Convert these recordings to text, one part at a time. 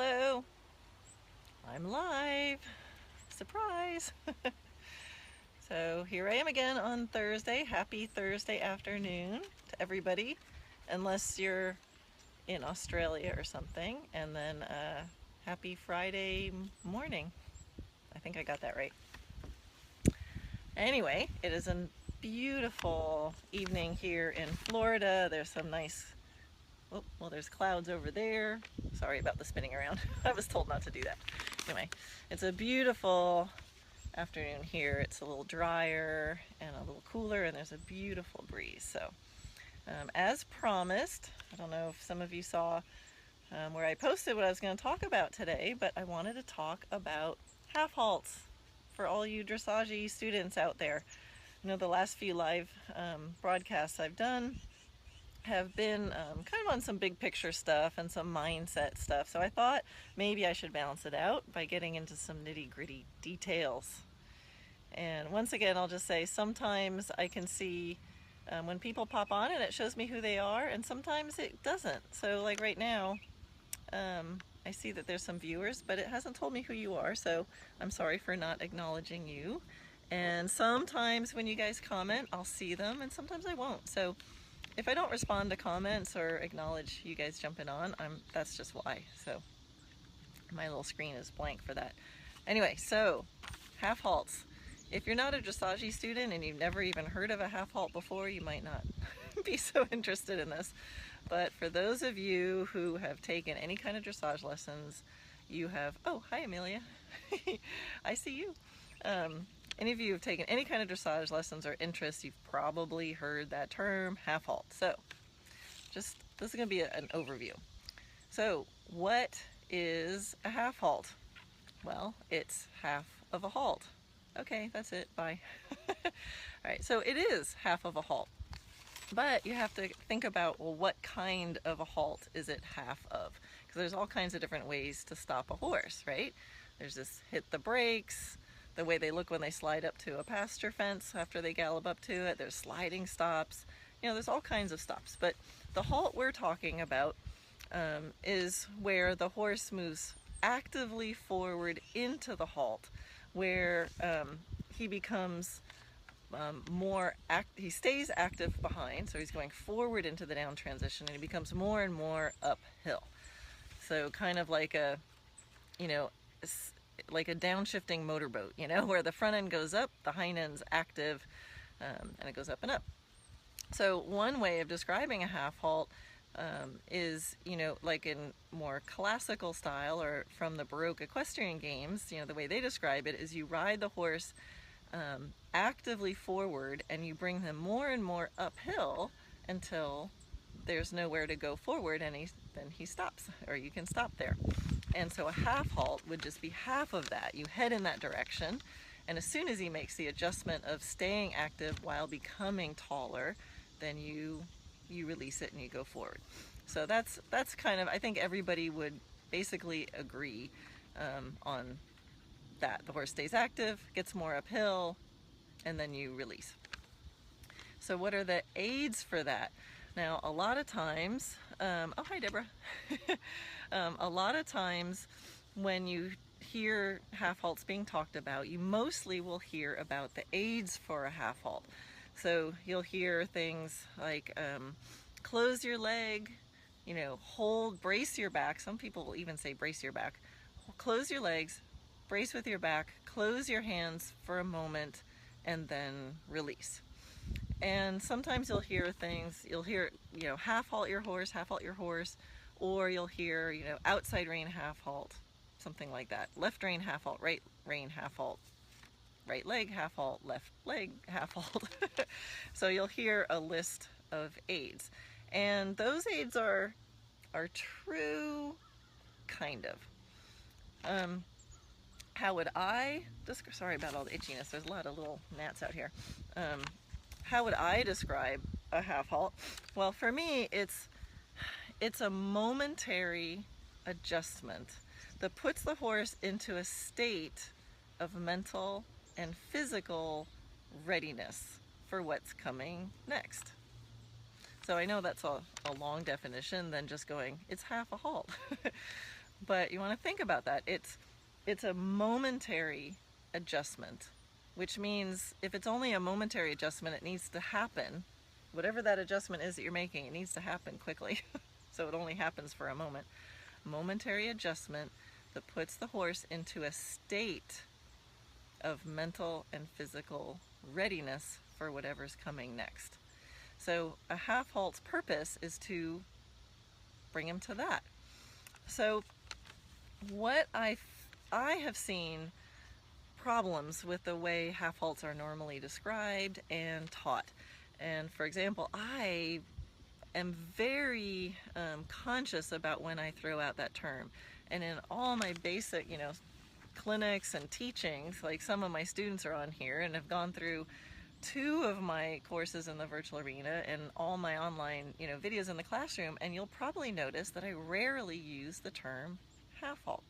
Hello, I'm live. Surprise! So here I am again on Thursday. Happy Thursday afternoon to everybody, unless you're in Australia or something. And then happy Friday morning. I think I got that right. Anyway, it is a beautiful evening here in Florida. There's some nice, oh, well, there's clouds over there. Sorry about the spinning around. I was told not to do that. Anyway, it's a beautiful afternoon here. It's a little drier and a little cooler, and there's a beautiful breeze. So as promised, I don't know if some of you saw where I posted what I was going to talk about today, but I wanted to talk about half halts for all you dressage students out there. You know, the last few live broadcasts I've done have been kind of on some big picture stuff and some mindset stuff. So I thought maybe I should balance it out by getting into some nitty-gritty details. And once again, I'll just say sometimes I can see when people pop on and it shows me who they are, and sometimes it doesn't. So like right now, I see that there's some viewers, but it hasn't told me who you are, so I'm sorry for not acknowledging you. And sometimes when you guys comment, I'll see them, and sometimes I won't. So if I don't respond to comments or acknowledge you guys jumping on, that's just why. So my little screen is blank for that. Anyway, so half halts. If you're not a dressage student and you've never even heard of a half halt before, you might not be so interested in this. But for those of you who have taken any kind of dressage lessons, you have, oh, hi Amelia, I see you. Any of you who have taken any kind of dressage lessons or interest, you've probably heard that term, half halt. So this is going to be an overview. So what is a half halt? Well, it's half of a halt. Okay, that's it, bye. All right, so it is half of a halt. But you have to think about, well, what kind of a halt is it half of? Because there's all kinds of different ways to stop a horse, right? There's this hit the brakes, the way they look when they slide up to a pasture fence after they gallop up to it. There's sliding stops. You know, there's all kinds of stops. But the halt we're talking about is where the horse moves actively forward into the halt, where he becomes he stays active behind, so he's going forward into the down transition, and he becomes more and more uphill. So kind of like a, you know, like a downshifting motorboat, you know, where the front end goes up, the hind end's active, and it goes up and up. So one way of describing a half halt is, you know, like in more classical style or from the Baroque equestrian games, you know, the way they describe it is you ride the horse actively forward and you bring them more and more uphill until there's nowhere to go forward, and then he stops, or you can stop there. And so a half halt would just be half of that. You head in that direction, and as soon as he makes the adjustment of staying active while becoming taller, then you release it and you go forward. So that's kind of, I think everybody would basically agree on that. The horse stays active, gets more uphill, and then you release. So what are the aids for that? Now, a lot of times, oh, hi Deborah. A lot of times when you hear half halts being talked about, you mostly will hear about the aids for a half halt. So you'll hear things like close your leg, you know, hold, brace your back. Some people will even say brace your back. Close your legs, brace with your back, close your hands for a moment, and then release. And sometimes you'll hear things, you'll hear, you know, half halt your horse, or you'll hear, you know, outside rein half halt, something like that. Left rein half halt, right rein half halt, right leg half halt, left leg half halt. So you'll hear a list of aids. And those aids are true, kind of. How would I describe, sorry about all the itchiness, there's a lot of little gnats out here. How would I describe a half halt? Well, for me, it's a momentary adjustment that puts the horse into a state of mental and physical readiness for what's coming next. So I know that's a long definition than just going, it's half a halt. But you want to think about that. It's a momentary adjustment, which means if it's only a momentary adjustment, it needs to happen. Whatever that adjustment is that you're making, it needs to happen quickly. So it only happens for a moment. Momentary adjustment that puts the horse into a state of mental and physical readiness for whatever's coming next. So a half halt's purpose is to bring him to that. So what I have seen problems with the way half halts are normally described and taught. And for example, I am very conscious about when I throw out that term. And in all my basic, clinics and teachings, like some of my students are on here and have gone through 2 of my courses in the virtual arena and all my online, videos in the classroom, and you'll probably notice that I rarely use the term half halt.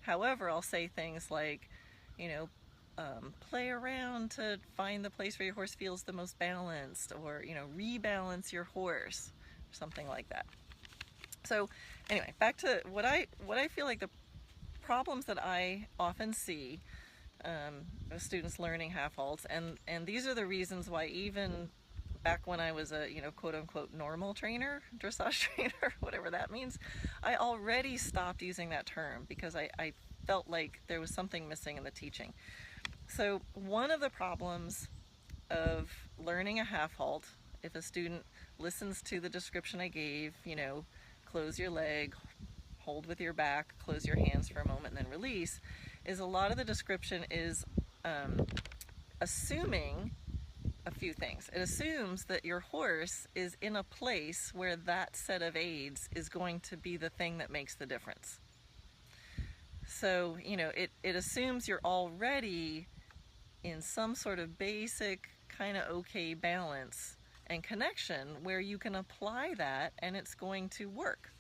However, I'll say things like, play around to find the place where your horse feels the most balanced, or, rebalance your horse, or something like that. So anyway, back to what I feel like the problems that I often see with students learning half halts, and these are the reasons why even back when I was a quote unquote normal trainer, dressage trainer, whatever that means, I already stopped using that term because I felt like there was something missing in the teaching. So one of the problems of learning a half halt, if a student listens to the description I gave, close your leg, hold with your back, close your hands for a moment, and then release, is a lot of the description is assuming a few things. It assumes that your horse is in a place where that set of aids is going to be the thing that makes the difference. So, it assumes you're already in some sort of basic kind of okay balance and connection where you can apply that and it's going to work.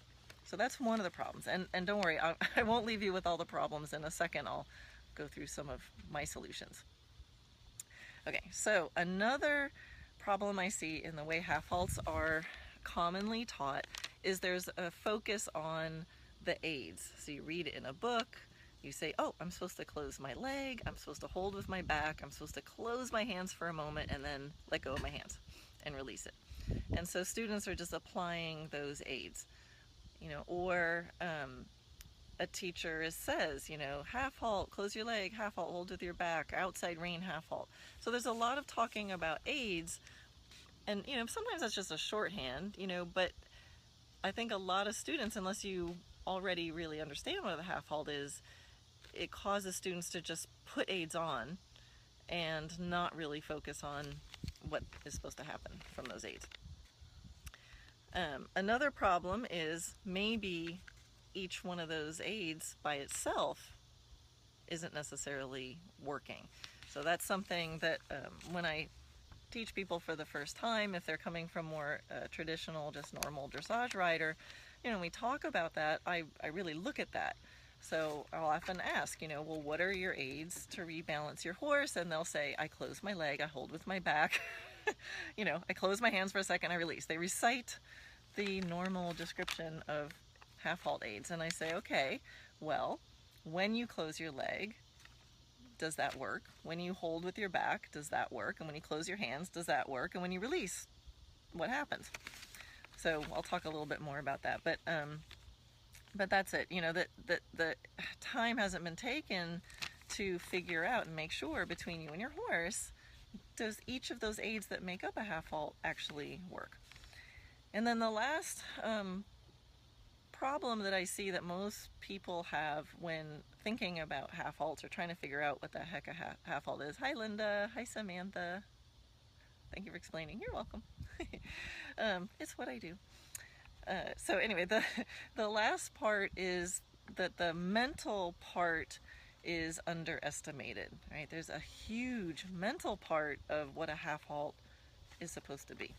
So that's one of the problems. And don't worry, I won't leave you with all the problems. In a second, I'll go through some of my solutions. Okay, so another problem I see in the way half halts are commonly taught is there's a focus on the aids. So you read it in a book, you say, oh, I'm supposed to close my leg, I'm supposed to hold with my back, I'm supposed to close my hands for a moment and then let go of my hands and release it. And so students are just applying those aids. Or a teacher says, half halt, close your leg, half halt, hold with your back, outside rein, half halt. So there's a lot of talking about aids, and sometimes that's just a shorthand, but I think a lot of students, unless you already really understand what a half halt is, it causes students to just put aids on and not really focus on what is supposed to happen from those aids. Another problem is maybe each one of those aids by itself isn't necessarily working. So that's something that when I teach people for the first time, if they're coming from more traditional, just normal dressage rider, we talk about that, I really look at that. So I'll often ask, well, what are your aids to rebalance your horse? And they'll say, I close my leg, I hold with my back, I close my hands for a second, I release. They recite the normal description of half halt aids, and I say, okay, well, when you close your leg, does that work? When you hold with your back, does that work? And when you close your hands, does that work? And when you release, what happens? So I'll talk a little bit more about that, but that's it. The time hasn't been taken to figure out and make sure between you and your horse, does each of those aids that make up a half halt actually work? And then the last problem that I see that most people have when thinking about half halts or trying to figure out what the heck a half halt is. Hi Linda, hi Samantha. Thank you for explaining. You're welcome. It's what I do. So anyway, the last part is that the mental part is underestimated, right? There's a huge mental part of what a half halt is supposed to be.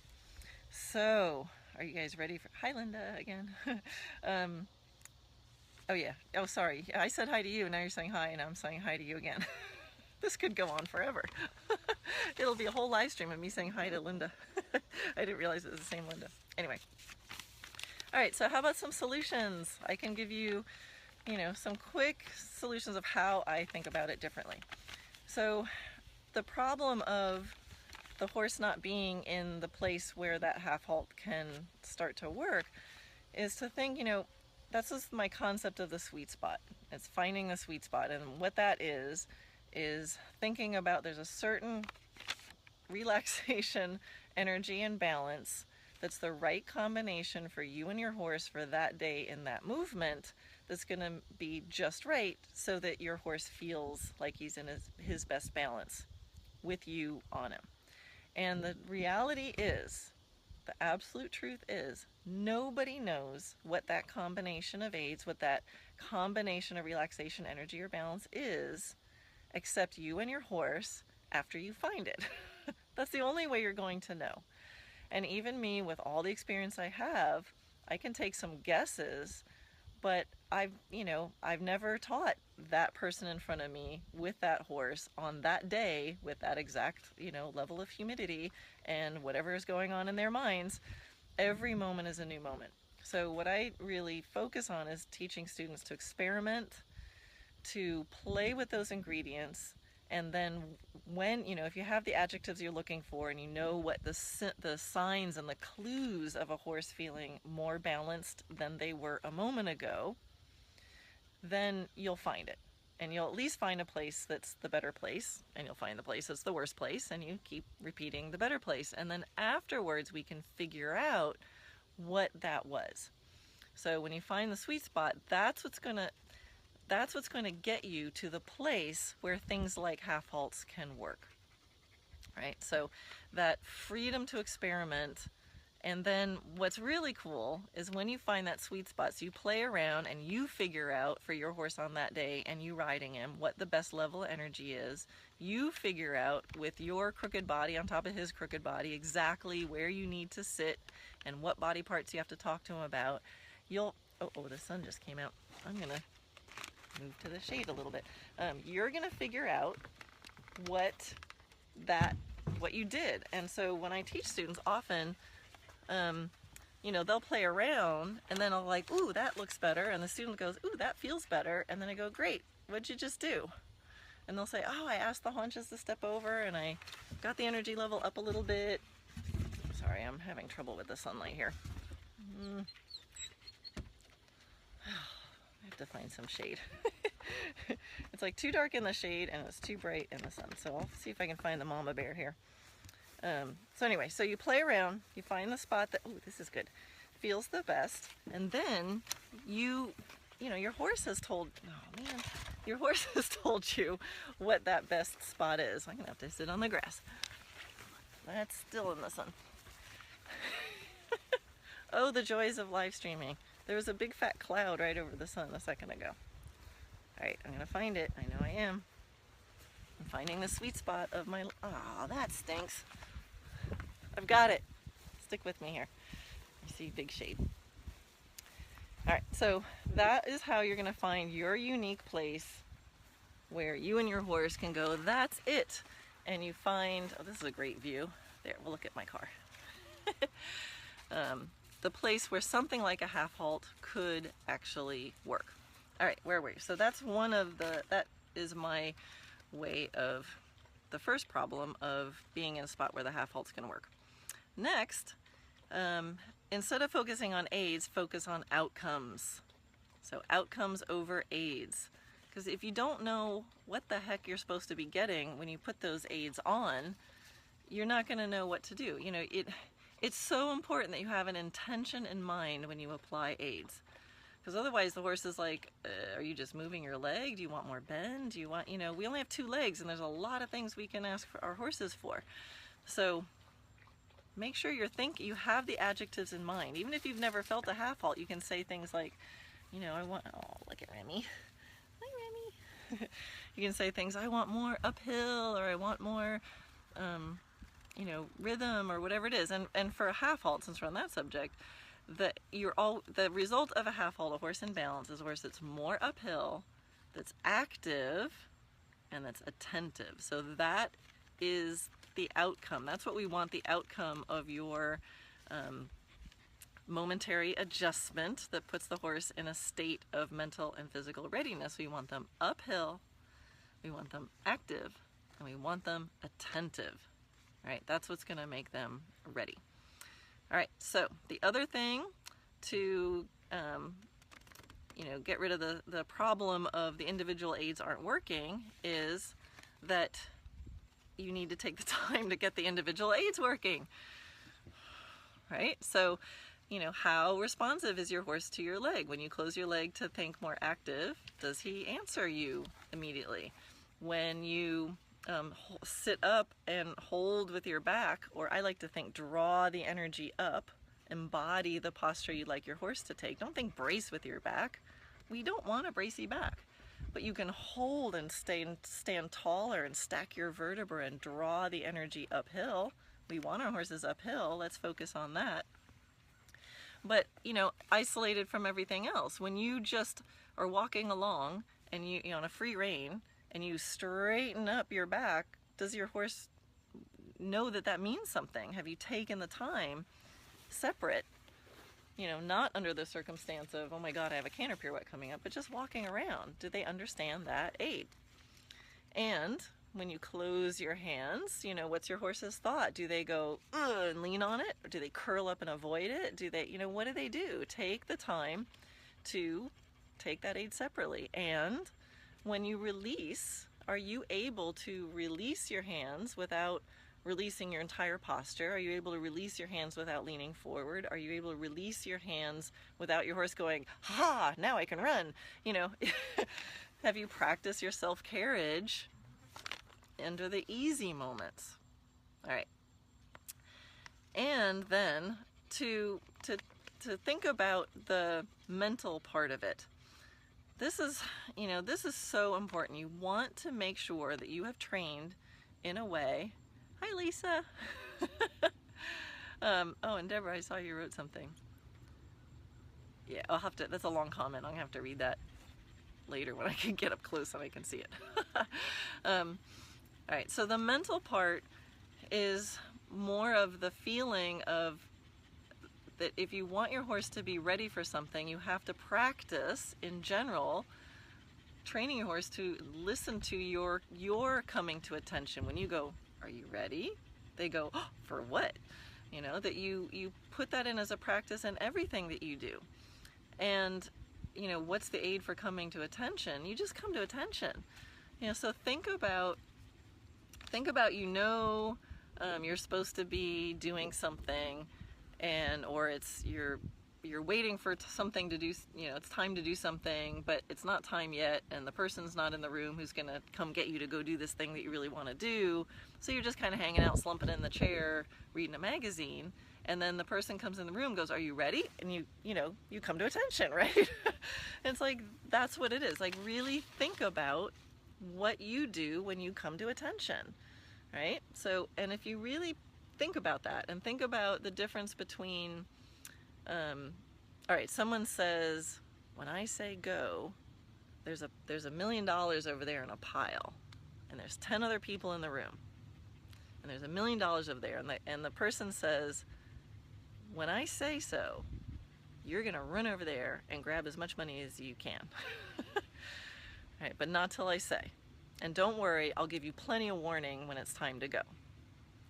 So, are you guys ready for, hi Linda again. Oh yeah, oh sorry, I said hi to you, now you're saying hi, and I'm saying hi to you again. This could go on forever. It'll be a whole live stream of me saying hi to Linda. I didn't realize it was the same Linda. Anyway. Alright, so how about some solutions? I can give you you know, some quick solutions of how I think about it differently. So the problem of the horse not being in the place where that half halt can start to work is to think, you know, that's just my concept of the sweet spot. It's finding the sweet spot, and what that is thinking about there's a certain relaxation, energy, and balance that's the right combination for you and your horse for that day in that movement that's going to be just right so that your horse feels like he's in his best balance with you on him. And the reality is, the absolute truth is, nobody knows what that combination of aids, what that combination of relaxation, energy, or balance is, except you and your horse after you find it. That's the only way you're going to know. And even me, with all the experience I have, I can take some guesses, but I've never taught that person in front of me with that horse on that day with that exact, level of humidity and whatever is going on in their minds. Every moment is a new moment. So what I really focus on is teaching students to experiment, to play with those ingredients, and then when, if you have the adjectives you're looking for and you know what the signs and the clues of a horse feeling more balanced than they were a moment ago, then you'll find it. And you'll at least find a place that's the better place, and you'll find the place that's the worst place, and you keep repeating the better place. And then afterwards we can figure out what that was. So when you find the sweet spot, that's what's going to get you to the place where things like half halts can work, right? So that freedom to experiment. And then what's really cool is when you find that sweet spot, so you play around and you figure out for your horse on that day and you riding him what the best level of energy is. You figure out with your crooked body on top of his crooked body exactly where you need to sit and what body parts you have to talk to him about. Oh, the sun just came out. I'm going to move to the shade a little bit. You're going to figure out what you did. And so when I teach students, often they'll play around and then I'll like, ooh, that looks better. And the student goes, ooh, that feels better. And then I go, great, what'd you just do? And they'll say, oh, I asked the haunches to step over and I got the energy level up a little bit. Sorry, I'm having trouble with the sunlight here. I have to find some shade. It's like too dark in the shade and it's too bright in the sun. So I'll see if I can find the mama bear here. So anyway, so you play around, you find the spot that, oh, this is good, feels the best, and then your horse has told, oh man, your horse has told you what that best spot is. I'm gonna have to sit on the grass. That's still in the sun. Oh, the joys of live streaming. There was a big fat cloud right over the sun a second ago. All right, I'm gonna find it. I know I am. I'm finding the sweet spot of my, oh, that stinks. I've got it. Stick with me here. You see big shade. All right, so that is how you're gonna find your unique place where you and your horse can go, that's it. And you find, oh, this is a great view. There, we'll look at my car. The place where something like a half halt could actually work. All right, where were you? So that's that is my way of the first problem of being in a spot where the half halt's gonna work. Next, instead of focusing on aids, focus on outcomes. So outcomes over aids. Because if you don't know what the heck you're supposed to be getting when you put those aids on, you're not gonna know what to do. It's so important that you have an intention in mind when you apply aids. Because otherwise the horse is like, are you just moving your leg? Do you want more bend? Do you want, we only have 2 legs and there's a lot of things we can ask for our horses for. So make sure you have the adjectives in mind. Even if you've never felt a half halt, you can say things like, I want, oh, look at Remy. Hi, Remy. You can say things, I want more uphill, or I want more, rhythm, or whatever it is. And for a half halt, since we're on that subject, the result of a half halt, a horse in balance, is a horse that's more uphill, that's active, and that's attentive. So that is the outcome. That's what we want the outcome of your momentary adjustment that puts the horse in a state of mental and physical readiness. We want them uphill, we want them active, and we want them attentive. All right, that's what's going to make them ready. All right, so the other thing to get rid of the problem of the individual aids aren't working is that you need to take the time to get the individual aids working. Right? So, how responsive is your horse to your leg? When you close your leg to think more active, does he answer you immediately? When you sit up and hold with your back, or I like to think draw the energy up, embody the posture you'd like your horse to take. Don't think brace with your back. We don't want a bracey back, but you can hold and stand taller and stack your vertebrae and draw the energy uphill. We want our horses uphill. Let's focus on that. But, isolated from everything else, when you just are walking along and you're on a free rein and you straighten up your back, does your horse know that that means something? Have you taken the time separate, not under the circumstance of, oh my God, I have a canter pirouette coming up, but just walking around? Do they understand that aid? And when you close your hands, what's your horse's thought? Do they go, ugh, and lean on it? Or do they curl up and avoid it? Do they, what do they do? Take the time to take that aid separately. And when you release, are you able to release your hands without releasing your entire posture? Are you able to release your hands without leaning forward? Are you able to release your hands without your horse going, ha, now I can run? Have you practiced your self-carriage under the easy moments? All right. And then to think about the mental part of it. This is so important. You want to make sure that you have trained in a way. Hi, Lisa. Oh, and Deborah, I saw you wrote something. Yeah, that's a long comment. I'm gonna have to read that later when I can get up close and I can see it. All right, so the mental part is more of the feeling of that if you want your horse to be ready for something, you have to practice, in general, training your horse to listen to your coming to attention. When you go, are you ready? They go, oh, for what? That you put that in as a practice in everything that you do. And, what's the aid for coming to attention? You just come to attention. So think about you're supposed to be doing something, or it's you're waiting for something to do, it's time to do something, but it's not time yet, and the person's not in the room who's gonna come get you to go do this thing that you really want to do. So you're just kind of hanging out, slumping in the chair, reading a magazine, and then the person comes in the room, goes, are you ready? And you come to attention, right? It's like, that's what it is. Like, really think about what you do when you come to attention, right? So, and if you really think about that and think about the difference between, all right, someone says, when I say go, there's $1 million over there in a pile, and there's 10 other people in the room, and there's $1 million over there, and the person says, when I say so, you're gonna run over there and grab as much money as you can. All right, but not till I say. And don't worry, I'll give you plenty of warning when it's time to go.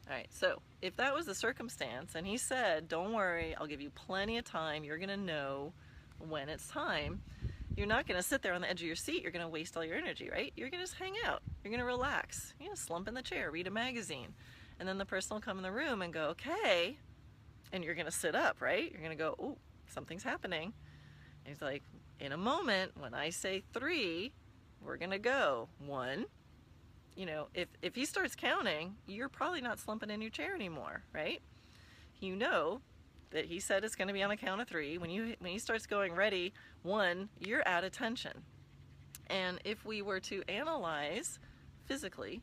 All right, so if that was the circumstance, and he said, don't worry, I'll give you plenty of time, you're gonna know when it's time, you're not gonna sit there on the edge of your seat, you're gonna waste all your energy, right? You're gonna just hang out, you're gonna relax, slump in the chair, read a magazine, and then the person will come in the room and go, okay, and you're gonna sit up, right? You're gonna go, oh, something's happening. And he's like, in a moment, when I say 3, we're gonna go. 1, if he starts counting, you're probably not slumping in your chair anymore, right? You know that he said it's gonna be on a count of 3. When he starts going, ready, 1, you're at attention. And if we were to analyze physically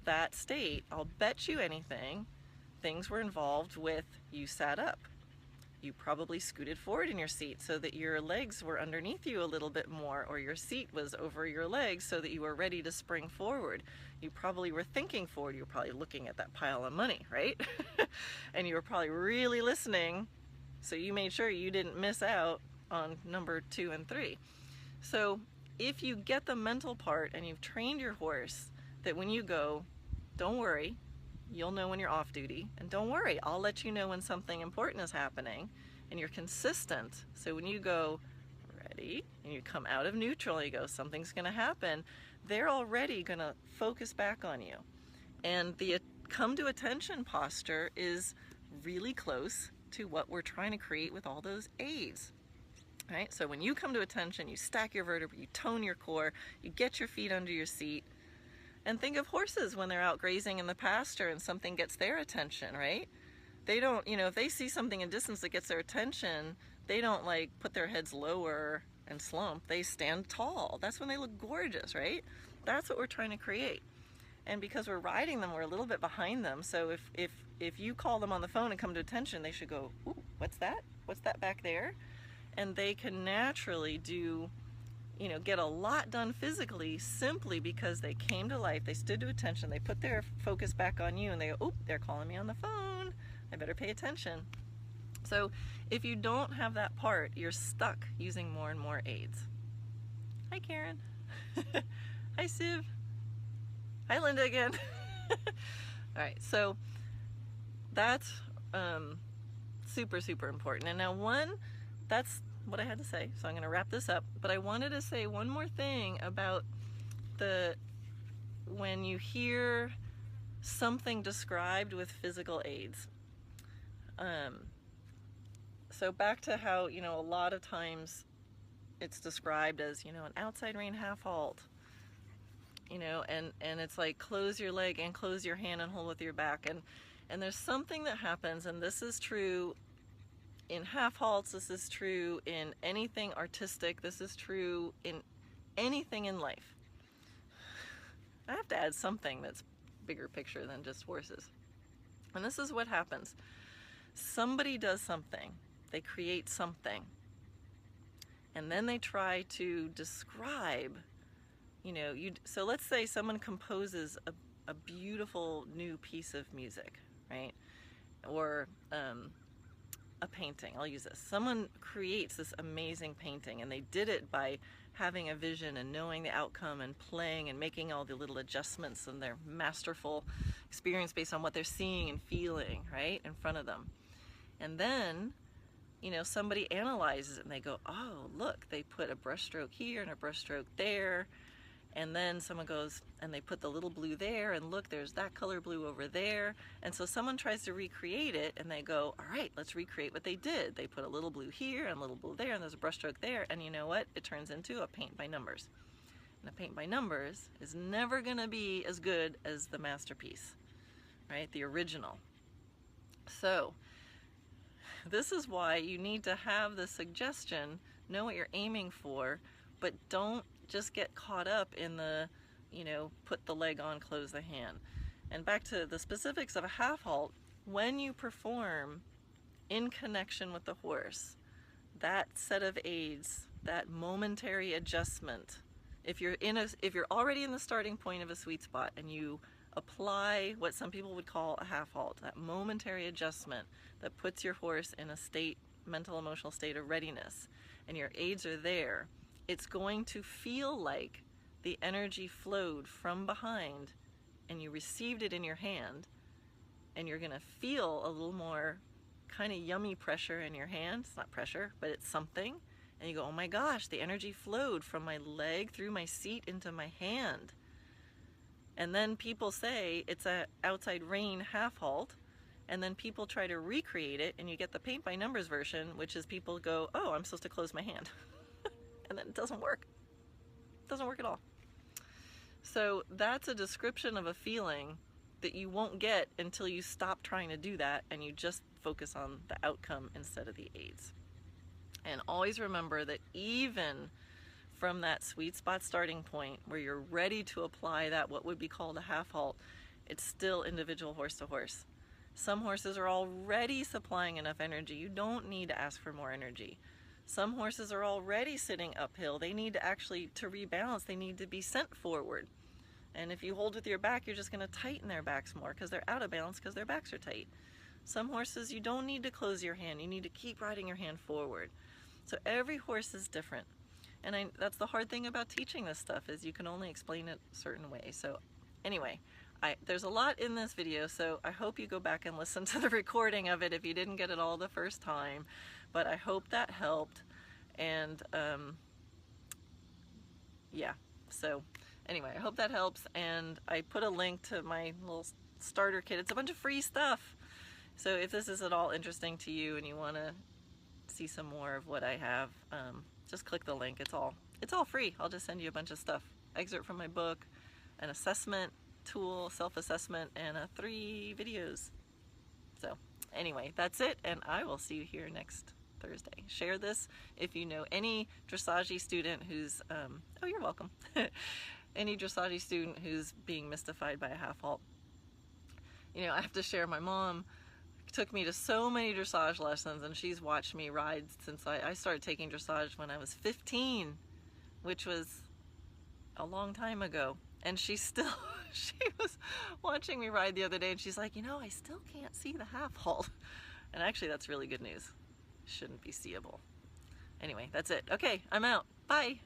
that state, I'll bet you anything, things were involved with you sat up. You probably scooted forward in your seat so that your legs were underneath you a little bit more, or your seat was over your legs so that you were ready to spring forward. You probably were thinking forward. You were probably looking at that pile of money, right? And you were probably really listening So you made sure you didn't miss out on number 2 and 3. So if you get the mental part and you've trained your horse that when you go, don't worry, you'll know when you're off duty, and don't worry, I'll let you know when something important is happening, and you're consistent. So when you go ready and you come out of neutral, you go, something's going to happen, they're already going to focus back on you. And the come to attention posture is really close to what we're trying to create with all those aids. Right? So when you come to attention, you stack your vertebrae, you tone your core, you get your feet under your seat. And think of horses when they're out grazing in the pasture and something gets their attention, right? They don't, if they see something in distance that gets their attention, they don't like put their heads lower and slump. They stand tall. That's when they look gorgeous, right? That's what we're trying to create. And because we're riding them, we're a little bit behind them. So if you call them on the phone and come to attention, they should go, ooh, what's that? What's that back there? And they can naturally do, get a lot done physically simply because they came to life, they stood to attention, they put their focus back on you, and they go, oh, they're calling me on the phone, I better pay attention. So if you don't have that part, you're stuck using more and more aids. Hi, Karen. Hi, Siv. Hi, Linda again. All right, so that's super, super important. And now that's what I had to say, so I'm going to wrap this up. But I wanted to say one more thing about when you hear something described with physical aids. So back to how, a lot of times it's described as, an outside rein half halt, and it's like close your leg and close your hand and hold with your back. And there's something that happens, and this is true in half halts, this is true in anything artistic, this is true in anything in life. I have to add something that's bigger picture than just horses. And this is what happens. Somebody does something, they create something, and then they try to describe, so let's say someone composes a beautiful new piece of music, right? Or a painting. I'll use this. Someone creates this amazing painting, and they did it by having a vision and knowing the outcome and playing and making all the little adjustments and their masterful experience based on what they're seeing and feeling, right, in front of them. And then, somebody analyzes it and they go, oh, look, they put a brushstroke here and a brushstroke there. And then someone goes and they put the little blue there, and look, there's that color blue over there. And so someone tries to recreate it, and they go, all right, let's recreate what they did. They put a little blue here and a little blue there, and there's a brushstroke there, and you know what? It turns into a paint by numbers. And a paint by numbers is never going to be as good as the masterpiece, right? The original. So this is why you need to have the suggestion, know what you're aiming for, but don't just get caught up in the, put the leg on, close the hand. And back to the specifics of a half halt, when you perform in connection with the horse, that set of aids, that momentary adjustment, if you're already in the starting point of a sweet spot and you apply what some people would call a half halt, that momentary adjustment that puts your horse in a state, mental, emotional state of readiness, and your aids are there, it's going to feel like the energy flowed from behind and you received it in your hand, and you're going to feel a little more kind of yummy pressure in your hand. It's not pressure, but it's something. And you go, oh my gosh, the energy flowed from my leg through my seat into my hand. And then people say it's a outside rein half halt, and then people try to recreate it, and you get the paint by numbers version, which is people go, oh, I'm supposed to close my hand. And then it doesn't work. It doesn't work at all. So that's a description of a feeling that you won't get until you stop trying to do that and you just focus on the outcome instead of the aids. And always remember that even from that sweet spot starting point where you're ready to apply that, what would be called a half halt, it's still individual horse to horse. Some horses are already supplying enough energy. You don't need to ask for more energy. Some horses are already sitting uphill. They need to rebalance, they need to be sent forward. And if you hold with your back, you're just going to tighten their backs more because they're out of balance because their backs are tight. Some horses, you don't need to close your hand. You need to keep riding your hand forward. So every horse is different. And that's the hard thing about teaching this stuff, is you can only explain it a certain way. So anyway, there's a lot in this video, so I hope you go back and listen to the recording of it if you didn't get it all the first time. But I hope that helped. And yeah, so anyway, I hope that helps. And I put a link to my little starter kit. It's a bunch of free stuff. So if this is at all interesting to you and you want to see some more of what I have, just click the link. It's all free. I'll just send you a bunch of stuff. Excerpt from my book, an assessment tool, self-assessment, and 3 videos. So anyway, that's it, and I will see you here next Thursday. Share this if you know any dressage student who's oh, you're welcome. Any dressage student who's being mystified by a half halt. You know, I have to share, my mom took me to so many dressage lessons, and she's watched me ride since I started taking dressage when I was 15, which was a long time ago. And she was watching me ride the other day, and she's like, you know, I still can't see the half halt. And actually, that's really good news. Shouldn't be seeable. Anyway, that's it. Okay, I'm out. Bye.